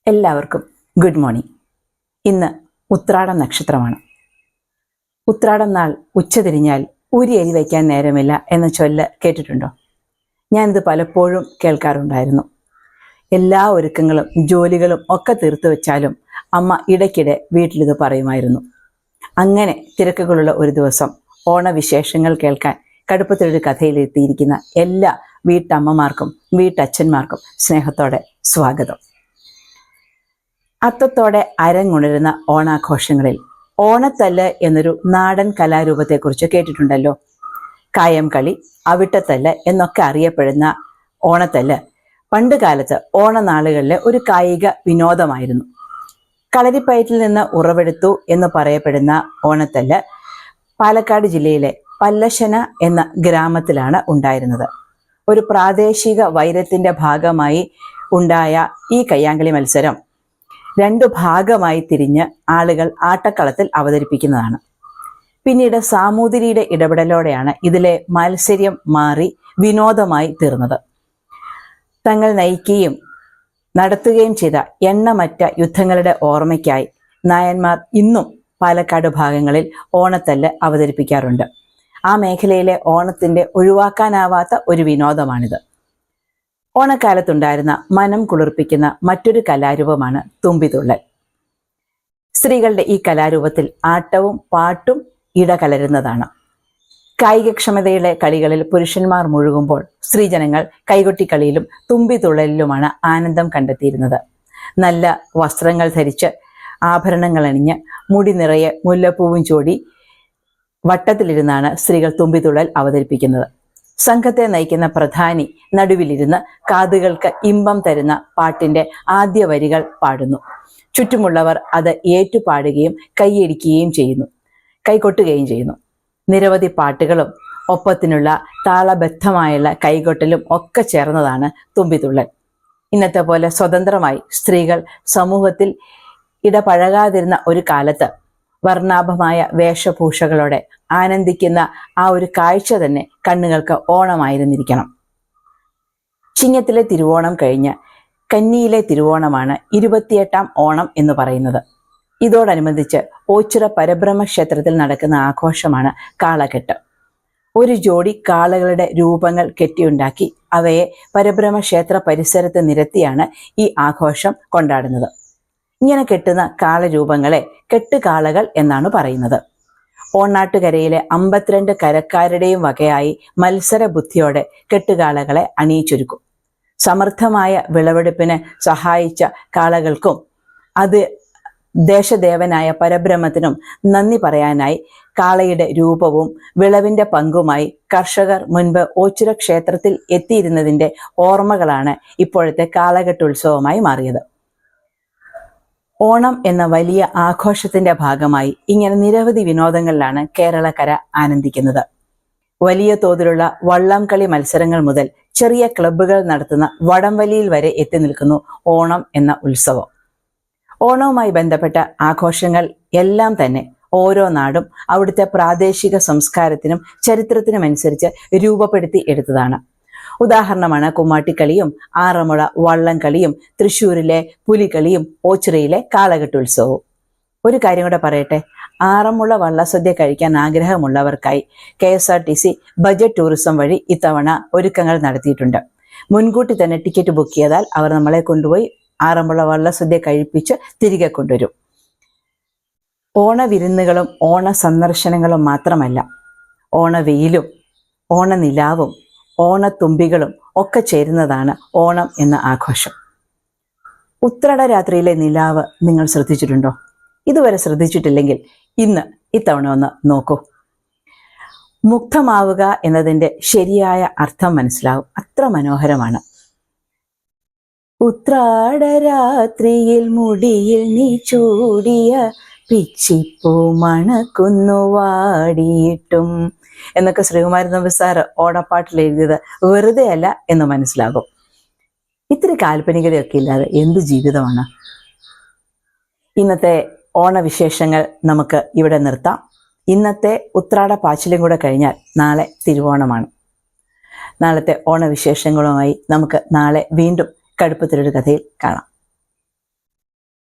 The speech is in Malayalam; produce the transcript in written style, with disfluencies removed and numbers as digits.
എല്ലാവർക്കും ഗുഡ് മോർണിംഗ്. ഇന്ന് ഉത്രാടം നക്ഷത്രമാണ്. ഉത്രാടം നാൾ ഉച്ചതിരിഞ്ഞാൽ ഊരി എരി വയ്ക്കാൻ നേരമില്ല എന്ന ചൊല്ല് കേട്ടിട്ടുണ്ടോ? ഞാനിത് പലപ്പോഴും കേൾക്കാറുണ്ടായിരുന്നു. എല്ലാ ഒരുക്കങ്ങളും ജോലികളും ഒക്കെ തീർത്തു വെച്ചാലും അമ്മ ഇടയ്ക്കിടെ വീട്ടിലിത് പറയുമായിരുന്നു. അങ്ങനെ തിരക്കുകളുള്ള ഒരു ദിവസം ഓണവിശേഷങ്ങൾ കേൾക്കാൻ കടുപ്പത്തിലൊരു കഥയിലെത്തിയിരിക്കുന്ന എല്ലാ വീട്ടമ്മമാർക്കും വീട്ടച്ഛന്മാർക്കും സ്നേഹത്തോടെ സ്വാഗതം. അത്തത്തോടെ അരങ്ങുണരുന്ന ഓണാഘോഷങ്ങളിൽ ഓണത്തല്ല് എന്നൊരു നാടൻ കലാരൂപത്തെക്കുറിച്ച് കേട്ടിട്ടുണ്ടല്ലോ. കായം കളി, അവിട്ടത്തല്ല് എന്നൊക്കെ അറിയപ്പെടുന്ന ഓണത്തല്ല് പണ്ട് കാലത്ത് ഓണനാളുകളിലെ ഒരു കായിക വിനോദമായിരുന്നു. കളരിപ്പയറ്റിൽ നിന്ന് ഉറവെടുത്തു എന്ന് പറയപ്പെടുന്ന ഓണത്തല്ല് പാലക്കാട് ജില്ലയിലെ പല്ലശ്ശന എന്ന ഗ്രാമത്തിലാണ് ഉണ്ടായിരുന്നത്. ഒരു പ്രാദേശിക വൈരത്തിന്റെ ഭാഗമായി ഉണ്ടായ ഈ കയ്യാങ്കളി മത്സരം രണ്ടു ഭാഗമായി തിരിഞ്ഞ് ആളുകൾ ആട്ടക്കളത്തിൽ അവതരിപ്പിക്കുന്നതാണ്. പിന്നീട് സാമൂതിരിയുടെ ഇടപെടലോടെയാണ് ഇതിലെ മത്സര്യം മാറി വിനോദമായി തീർന്നത്. തങ്ങൾ നയിക്കുകയും നടത്തുകയും ചെയ്ത എണ്ണമറ്റ യുദ്ധങ്ങളുടെ ഓർമ്മയ്ക്കായി നായന്മാർ ഇന്നും പാലക്കാട് ഭാഗങ്ങളിൽ ഓണത്തല്ല് അവതരിപ്പിക്കാറുണ്ട്. ആ മേഖലയിലെ ഓണത്തിന്റെ ഒഴിവാക്കാനാവാത്ത ഒരു വിനോദമാണിത്. ഓണക്കാലത്തുണ്ടായിരുന്ന മനം കുളിർപ്പിക്കുന്ന മറ്റൊരു കലാരൂപമാണ് തുമ്പിതുള്ളൽ. സ്ത്രീകളുടെ ഈ കലാരൂപത്തിൽ ആട്ടവും പാട്ടും ഇടകലരുന്നതാണ്. കായികക്ഷമതയുടെ കളികളിൽ പുരുഷന്മാർ മുഴുകുമ്പോൾ സ്ത്രീജനങ്ങൾ കൈകൊട്ടിക്കളിയിലും തുമ്പിതുള്ളലിലുമാണ് ആനന്ദം കണ്ടെത്തിയിരുന്നത്. നല്ല വസ്ത്രങ്ങൾ ധരിച്ച് ആഭരണങ്ങൾ അണിഞ്ഞ് മുടി നിറയെ മുല്ലപ്പൂവും ചോടി വട്ടത്തിലിരുന്നാണ് സ്ത്രീകൾ തുമ്പിതുള്ളൽ അവതരിപ്പിക്കുന്നത്. സംഘത്തെ നയിക്കുന്ന പ്രധാനി നടുവിലിരുന്ന് കാതുകൾക്ക് ഇമ്പം തരുന്ന പാട്ടിന്റെ ആദ്യ വരികൾ പാടുന്നു. ചുറ്റുമുള്ളവർ അത് ഏറ്റുപാടുകയും കൈയടിക്കുകയും ചെയ്യുന്നു, കൈകൊട്ടുകയും ചെയ്യുന്നു. നിരവധി പാട്ടുകളും ഒപ്പത്തിനുള്ള താളബദ്ധമായുള്ള കൈകൊട്ടലും ഒക്കെ ചേർന്നതാണ് തുമ്പിതുള്ളൽ. ഇന്നത്തെ പോലെ സ്വതന്ത്രമായി സ്ത്രീകൾ സമൂഹത്തിൽ ഇടപഴകാതിരുന്ന ഒരു കാലത്ത് വർണ്ണാഭമായ വേഷഭൂഷകളോടെ ആനന്ദിക്കുന്ന ആ ഒരു കാഴ്ച തന്നെ കണ്ണുകൾക്ക് ഓണമായിരുന്നിരിക്കണം. ചിങ്ങത്തിലെ തിരുവോണം കഴിഞ്ഞ് കന്നിയിലെ തിരുവോണമാണ് 28ാം ഓണം എന്ന് പറയുന്നത്. ഇതോടനുബന്ധിച്ച് ഓച്ചിറ പരബ്രഹ്മ ക്ഷേത്രത്തിൽ നടക്കുന്ന ആഘോഷമാണ് കാളകെട്ട്. ഒരു ജോഡി കാളകളുടെ രൂപങ്ങൾ കെട്ടിയുണ്ടാക്കി അവയെ പരബ്രഹ്മ ക്ഷേത്ര പരിസരത്ത് നിരത്തിയാണ് ഈ ആഘോഷം കൊണ്ടാടുന്നത്. ഇങ്ങനെ കെട്ടുന്ന കാളരൂപങ്ങളെ കെട്ടുകാളകൾ എന്നാണ് പറയുന്നത്. ഓണാട്ടുകരയിലെ 52 കരക്കാരുടെയും വകയായി മത്സര ബുദ്ധിയോടെ കെട്ടുകാളകളെ അണിയിച്ചൊരുക്കും. സമൃദ്ധമായ വിളവെടുപ്പിന് സഹായിച്ച കാളകൾക്കും അത് ദേശദേവനായ പരബ്രഹ്മത്തിനും നന്ദി പറയാനായി കാളയുടെ രൂപവും വിളവിന്റെ പങ്കുമായി കർഷകർ മുൻപ് ഓച്ചിറ ക്ഷേത്രത്തിൽ എത്തിയിരുന്നതിന്റെ ഓർമ്മകളാണ് ഇപ്പോഴത്തെ കാളകെട്ടുത്സവമായി മാറിയത്. ഓണം എന്ന വലിയ ആഘോഷത്തിന്റെ ഭാഗമായി ഇങ്ങനെ നിരവധി വിനോദങ്ങളിലാണ് കേരളക്കര ആനന്ദിക്കുന്നത്. വലിയ തോതിലുള്ള വള്ളംകളി മത്സരങ്ങൾ മുതൽ ചെറിയ ക്ലബ്ബുകൾ നടത്തുന്ന വടംവലിയിൽ വരെ എത്തി നിൽക്കുന്നു ഓണം എന്ന ഉത്സവം. ഓണവുമായി ബന്ധപ്പെട്ട ആഘോഷങ്ങൾ എല്ലാം തന്നെ ഓരോ നാടും അവിടുത്തെ പ്രാദേശിക സംസ്കാരത്തിനും ചരിത്രത്തിനും അനുസരിച്ച് രൂപപ്പെടുത്തി എടുത്തതാണ്. ഉദാഹരണമാണ് കുമ്മാട്ടിക്കളിയും ആറന്മുള വള്ളംകളിയും തൃശ്ശൂരിലെ പുലികളിയും ഓച്ചിറയിലെ കാളകെട്ടുത്സവവും. ഒരു കാര്യം കൂടെ പറയട്ടെ, ആറന്മുള വള്ളസദ്യ കഴിക്കാൻ ആഗ്രഹമുള്ളവർക്കായി KSRTC ബജറ്റ് ടൂറിസം വഴി ഇത്തവണ ഒരുക്കങ്ങൾ നടത്തിയിട്ടുണ്ട്. മുൻകൂട്ടി തന്നെ ടിക്കറ്റ് ബുക്ക് ചെയ്താൽ അവർ നമ്മളെ കൊണ്ടുപോയി ആറന്മുള വള്ളസദ്യ കഴിപ്പിച്ച് തിരികെ കൊണ്ടുവരും. ഓണവിരുന്നുകളും ഓണ സന്ദർശനങ്ങളും മാത്രമല്ല, ഓണവെയിലും ഓണനിലാവും ഓണത്തുമ്പികളും ഒക്കെ ചേരുന്നതാണ് ഓണം എന്ന ആഘോഷം. ഉത്രാട രാത്രിയിലെ നിലാവ് നിങ്ങൾ ശ്രദ്ധിച്ചിട്ടുണ്ടോ? ഇതുവരെ ശ്രദ്ധിച്ചിട്ടില്ലെങ്കിൽ ഇന്ന് ഇത്തവണ ഒന്ന് നോക്കൂ. മുഗ്ധമാവുക എന്നതിൻ്റെ ശരിയായ അർത്ഥം മനസ്സിലാവും. അത്ര മനോഹരമാണ്. ഉത്രാടരാത്രിയിൽ മുടിയിൽ നീ ചൂടിയ പിച്ചിപ്പൂ മണക്കുന്നു വാടിയിട്ടും എന്നൊക്കെ ശ്രീകുമാരൻ നമ്പി സാർ ഓണപ്പാട്ടിൽ എഴുതിയത് വെറുതെ അല്ല എന്ന് മനസ്സിലാകും. ഇത്തിരി കാൽപ്പനികതയൊക്കെ ഇല്ലാതെ എന്ത് ജീവിതമാണ്. ഇന്നത്തെ ഓണവിശേഷങ്ങൾ നമുക്ക് ഇവിടെ നിർത്താം. ഇന്നത്തെ ഉത്രാട പാച്ചിലും കൂടെ കഴിഞ്ഞാൽ നാളെ തിരുവോണമാണ്. നാളത്തെ ഓണവിശേഷങ്ങളുമായി നമുക്ക് നാളെ വീണ്ടും കടുപ്പത്തിലൊരു കഥയിൽ കാണാം.